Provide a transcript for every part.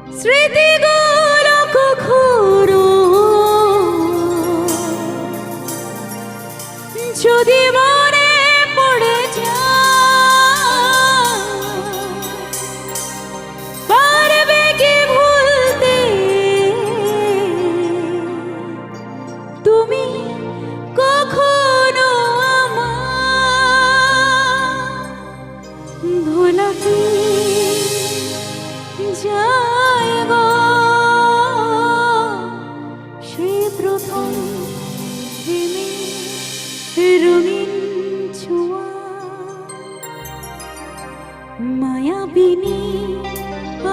স্মৃতিগুলো কখনো যদি মনে পড়ে যায়, পারবে কি ভুলতে তুমি কখনো আমার ভোলা কি যায় গো সেই প্রথম প্রেমের রঙিন ছোঁয়া। মায়াবিনী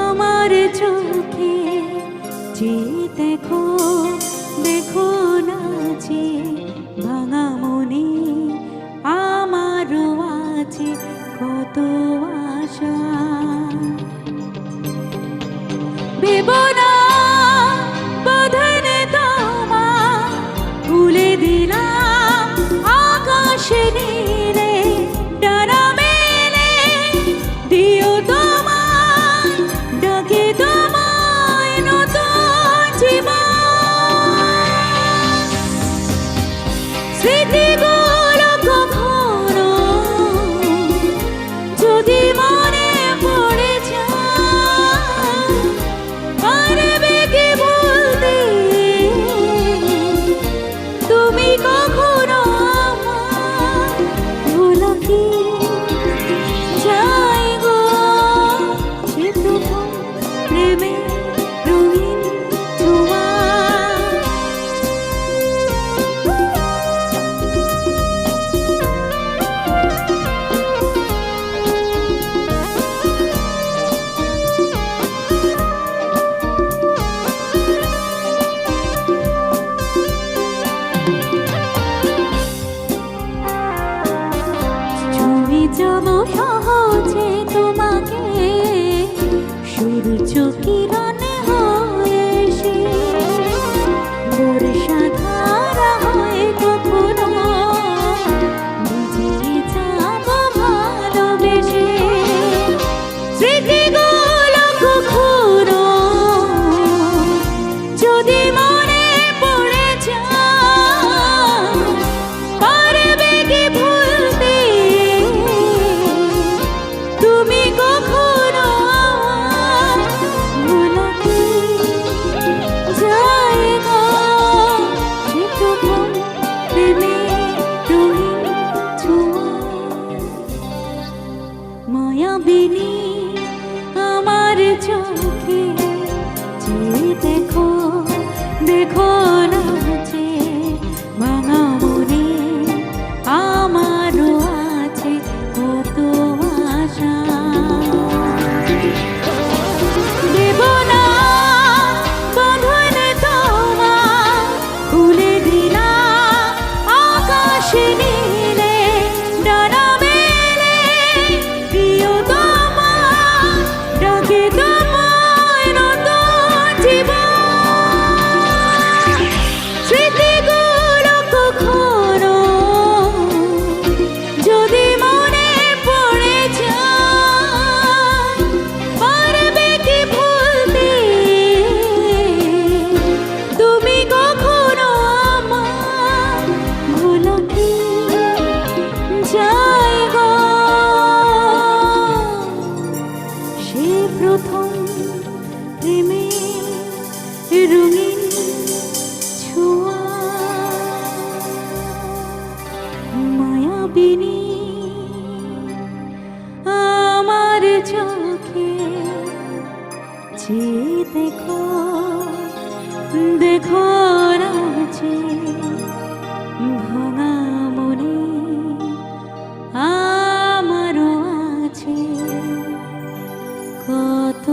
আমার চোখে যে দেখো দেখো না যে ভাঙা মনে আমারও আছে কত আশা। বেবনা বাঁধনে তোমার ভুলে দিলাম আকাশে নীলে ডানা মেলে দিও তোমার ডাকে তোমায় নতুন জীবন। স্মৃতিগুলো কখনো যদি মনে পড়ে যায়, পারবে কি ভুলতে তুমি কখনো আমার ভোলা কি যায় গো সে প্রথম প্রেমের রঙিন ছোঁয়া। ছুঁয়ে যাব সহজে তোমাকে সূর্য কিরণে হয়ে এসে, বর্ষা ধারা হয়ে কখনো ভিজিয়ে যাব ভালোবেসে। স্মৃতিগুলো কখনো যদি মনে পড়ে যায়, পারবে কি ভুলতে তুমি কখনো আমার ভোলা কি যায় গো সে প্রথম প্রেমের রঙিন ছোঁয়া। মায়াবিনী আমার চোখে যে দেখো দেখো না যে ভাঙা মনে আমারও আছে কত আশা। দেবনা বাঁধনে তোমার খুলে দিলাম আকাশে নীলে ডানা মেলে দিও তোমার ডাকে তোমায় নতুন জীবন। স্মৃতিগুলো কখনো যদি মনে পড়ে যায়, পারবে কি ভুলতে তুমি কখনো আমার ভোলা কি যায় গো সে প্রথম প্রেমের রঙিন ছোঁয়া। মায়াবিনী আমার চোখে যে দেখো দেখো না যে ভাঙা মনে আমারও আছে কত